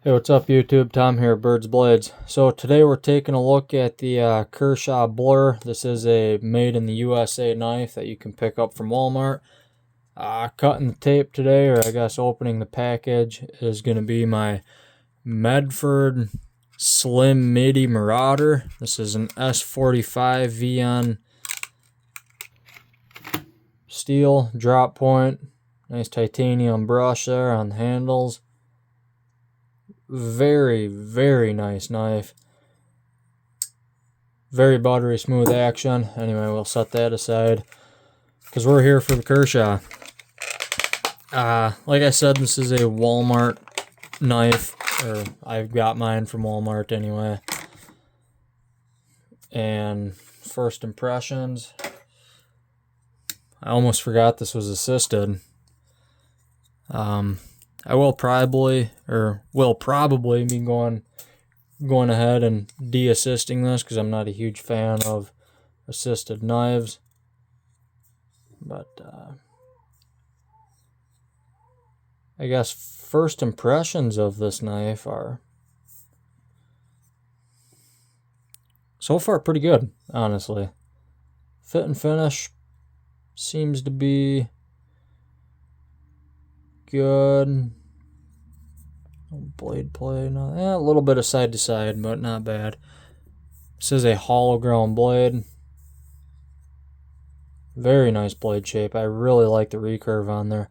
Hey, what's up YouTube? Tom here, Birds Blades. So today we're taking a look at the Kershaw BLUR. This is a made in the USA knife that you can pick up from Walmart. Cutting the tape today, or I guess opening the package, is going to be my Medford Slim Midi Marauder. This is an S45 VN steel drop point. Nice titanium brush there on the handles. Very, very nice knife. Very buttery smooth action. Anyway, we'll set that aside because we're here for the Kershaw. Like I said, this is a Walmart knife, or I've got mine from Walmart anyway. And first impressions, I almost forgot this was assisted. I will probably be going ahead and de-assisting this because I'm not a huge fan of assisted knives. But I guess first impressions of this knife are so far pretty good, honestly. Fit and finish seems to be good. Blade play, a little bit of side to side, but not bad. This is a hollow ground blade. Very nice blade shape. I really like the recurve on there.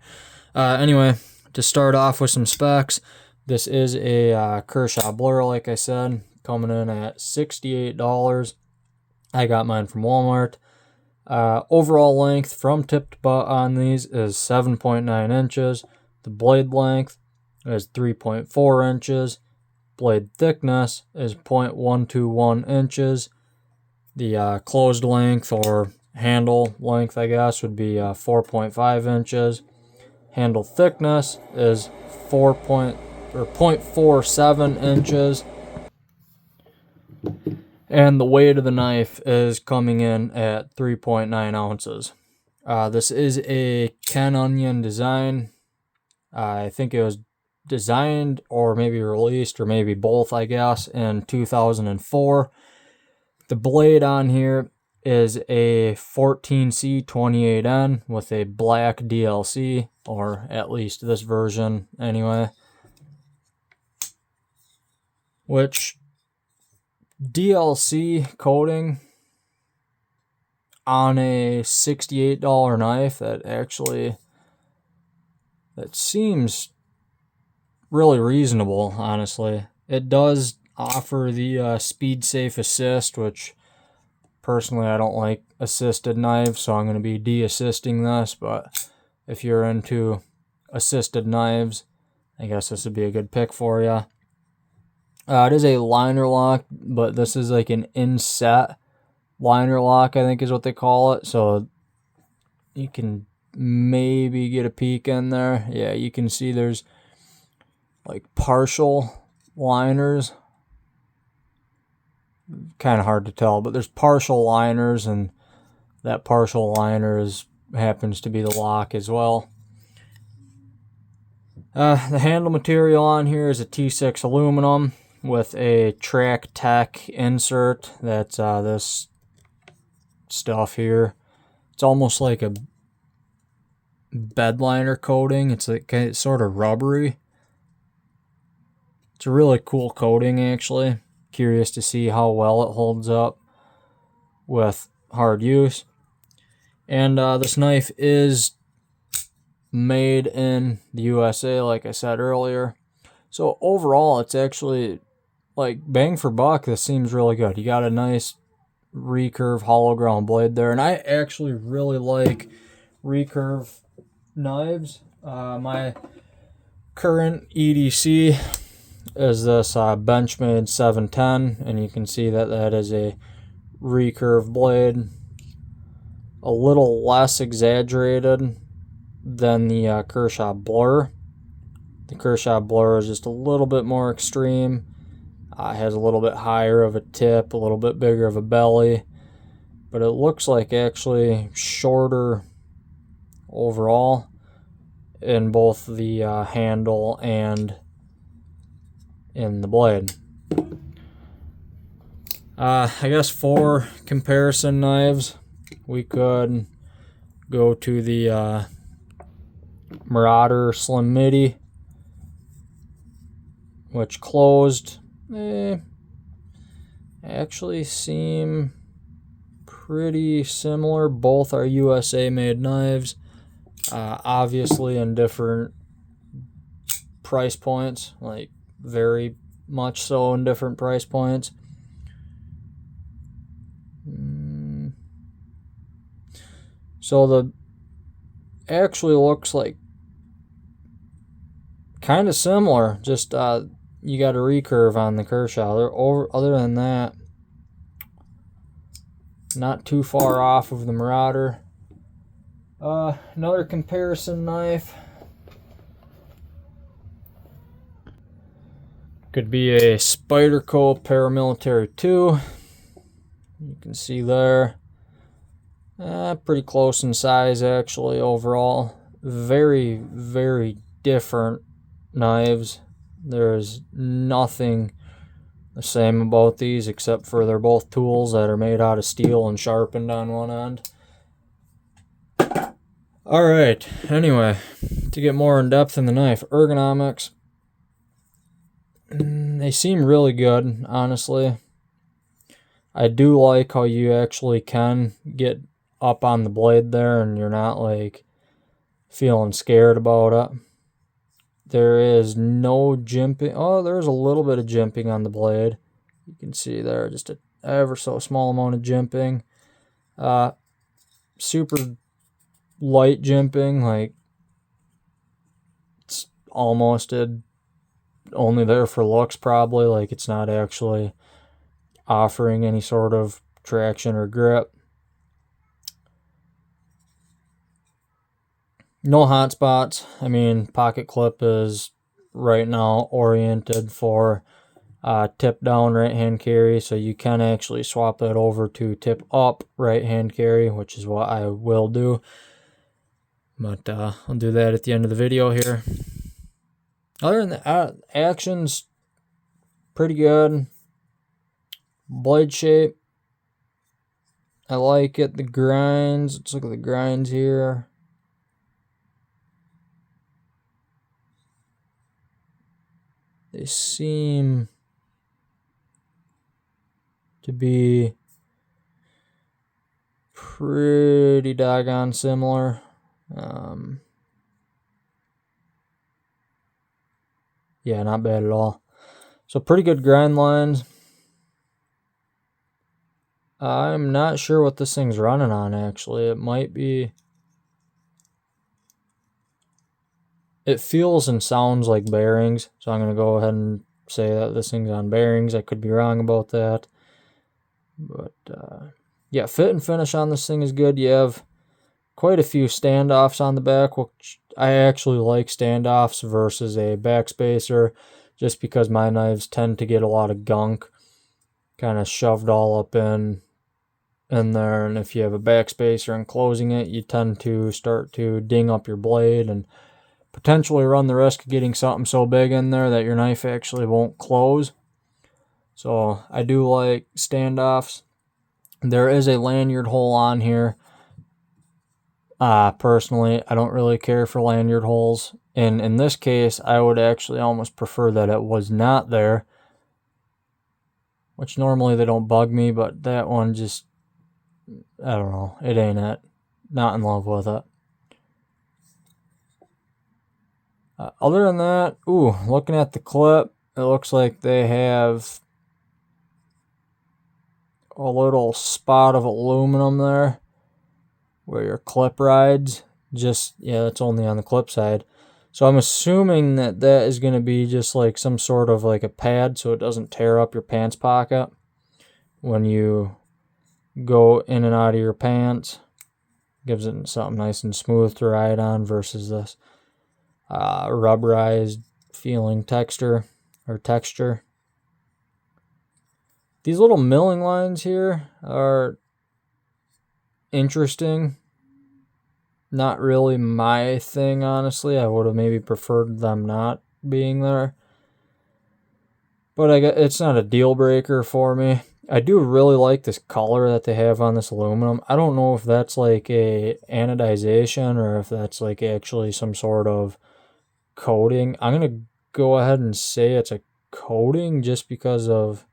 Anyway, to start off with some specs, this is a Kershaw BLUR, like I said, coming in at $68. I got mine from Walmart. Overall length from tip to butt on these is 7.9 inches. The blade length is 3.4 inches. Blade thickness is 0.121 inches. The closed length, or handle length, I guess, would be 4.5 inches. Handle thickness is 0.47 inches. And the weight of the knife is coming in at 3.9 ounces. This is a Ken Onion design. I think it was designed or maybe released, or maybe both, I guess, in 2004. The blade on here is a 14C28N with a black DLC, or at least this version anyway. Which DLC coating on a $68 knife, that seems really reasonable, honestly. It does offer the speed safe assist, which personally I don't like assisted knives, so I'm going to be de-assisting this. But if you're into assisted knives, I guess this would be a good pick for you. It is a liner lock, but this is like an inset liner lock, I think is what they call it. So you can maybe get a peek in there. Yeah, you can see there's like partial liners. Kind of hard to tell, but there's partial liners, and that partial liner happens to be the lock as well. The handle material on here is a T6 aluminum with a Track Tech insert. That's this stuff here. It's almost like a bed liner coating. It's like sort of rubbery. It's a really cool coating, actually. Curious to see how well it holds up with hard use. And this knife is made in the USA, like I said earlier. So overall, it's actually, like, bang for buck, this seems really good. You got a nice recurve hollow ground blade there. And I actually really like recurve knives. My current EDC is this Benchmade 710, and you can see that that is a recurve blade, a little less exaggerated than the Kershaw BLUR. The Kershaw BLUR is just a little bit more extreme. It has a little bit higher of a tip, a little bit bigger of a belly, but it looks like actually shorter overall in both the handle and in the blade. I guess for comparison knives, we could go to the Marauder Slim Midi, which closed. Actually seem pretty similar. Both are USA made knives, obviously in different price points, like very much so in different price points. So the actually looks like kind of similar, just you got a recurve on the Kershaw. Other than that, not too far off of the Marauder. Another comparison knife could be a Spyderco Paramilitary 2. You can see there. Pretty close in size, actually, overall. Very, very different knives. There's nothing the same about these except for they're both tools that are made out of steel and sharpened on one end. Alright, anyway, to get more in depth in the knife, ergonomics. They seem really good, honestly. I do like how you actually can get up on the blade there and you're not like feeling scared about it. There is no jimping. Oh, there's a little bit of jimping on the blade. You can see there just a ever so small amount of jimping. Super light jimping, like it's almost only there for looks probably, like it's not actually offering any sort of traction or grip. No hot spots. I mean, pocket clip is right now oriented for tip down right hand carry, so you can actually swap that over to tip up right hand carry, which is what I will do. But I'll do that at the end of the video here. Other than that, action's pretty good. Blade shape, I like it. The grinds, let's look at the grinds here. They seem to be pretty doggone similar. Yeah, not bad at all. So pretty good grind lines. I'm not sure what this thing's running on, actually. It might be... It feels and sounds like bearings, so I'm going to go ahead and say that this thing's on bearings. I could be wrong about that. But, yeah, fit and finish on this thing is good. You have quite a few standoffs on the back, which I actually like standoffs versus a backspacer, just because my knives tend to get a lot of gunk kind of shoved all up in there, and if you have a backspacer and closing it, you tend to start to ding up your blade and potentially run the risk of getting something so big in there that your knife actually won't close. So I do like standoffs. There is a lanyard hole on here. Personally, I don't really care for lanyard holes. And in this case, I would actually almost prefer that it was not there. Which normally they don't bug me, but that one just, I don't know, it ain't it. Not in love with it. Other than that, looking at the clip, it looks like they have a little spot of aluminum there where your clip rides. That's only on the clip side. So I'm assuming that is going to be just like some sort of like a pad so it doesn't tear up your pants pocket when you go in and out of your pants. Gives it something nice and smooth to ride on versus this rubberized feeling texture. These little milling lines here are interesting. Not really my thing, honestly. I would have maybe preferred them not being there. But it's not a deal breaker for me. I do really like this color that they have on this aluminum. I don't know if that's like a anodization or if that's like actually some sort of coating. I'm going to go ahead and say it's a coating just because of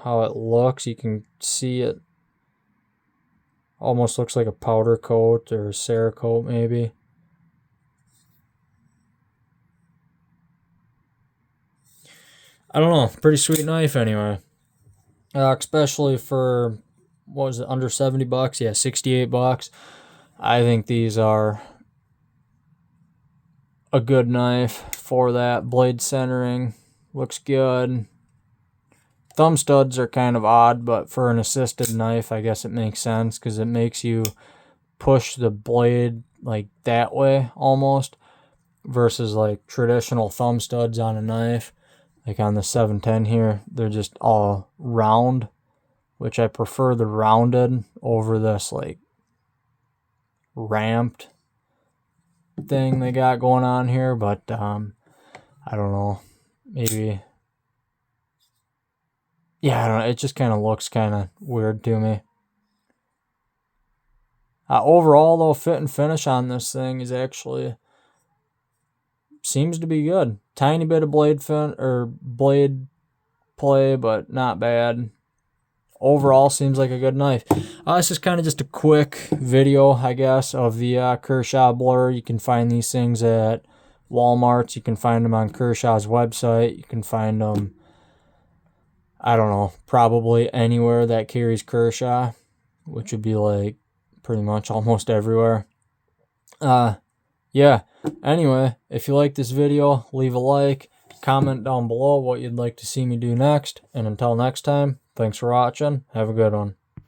how it looks. You can see it almost looks like a powder coat or Cerakote maybe. I don't know. Pretty sweet knife anyway. Especially for, what was it, under 70 bucks? Yeah, 68 bucks. I think these are a good knife for that. Blade centering looks good. Thumb studs are kind of odd, but for an assisted knife, I guess it makes sense because it makes you push the blade like that way almost versus like traditional thumb studs on a knife. Like on the 710 here, they're just all round, which I prefer the rounded over this like ramped thing they got going on here. But I don't know, maybe, yeah, I don't know, it just kind of looks kind of weird to me. Overall though, fit and finish on this thing is actually seems to be good. Tiny bit of blade play, but not bad. Overall, seems like a good knife. This is kind of just a quick video, I guess, of the Kershaw BLUR. You can find these things at Walmart. You can find them on Kershaw's website. You can find them, I don't know, probably anywhere that carries Kershaw, which would be like pretty much almost everywhere. Yeah. Anyway, if you like this video, leave a like, comment down below what you'd like to see me do next, and until next time, thanks for watching. Have a good one.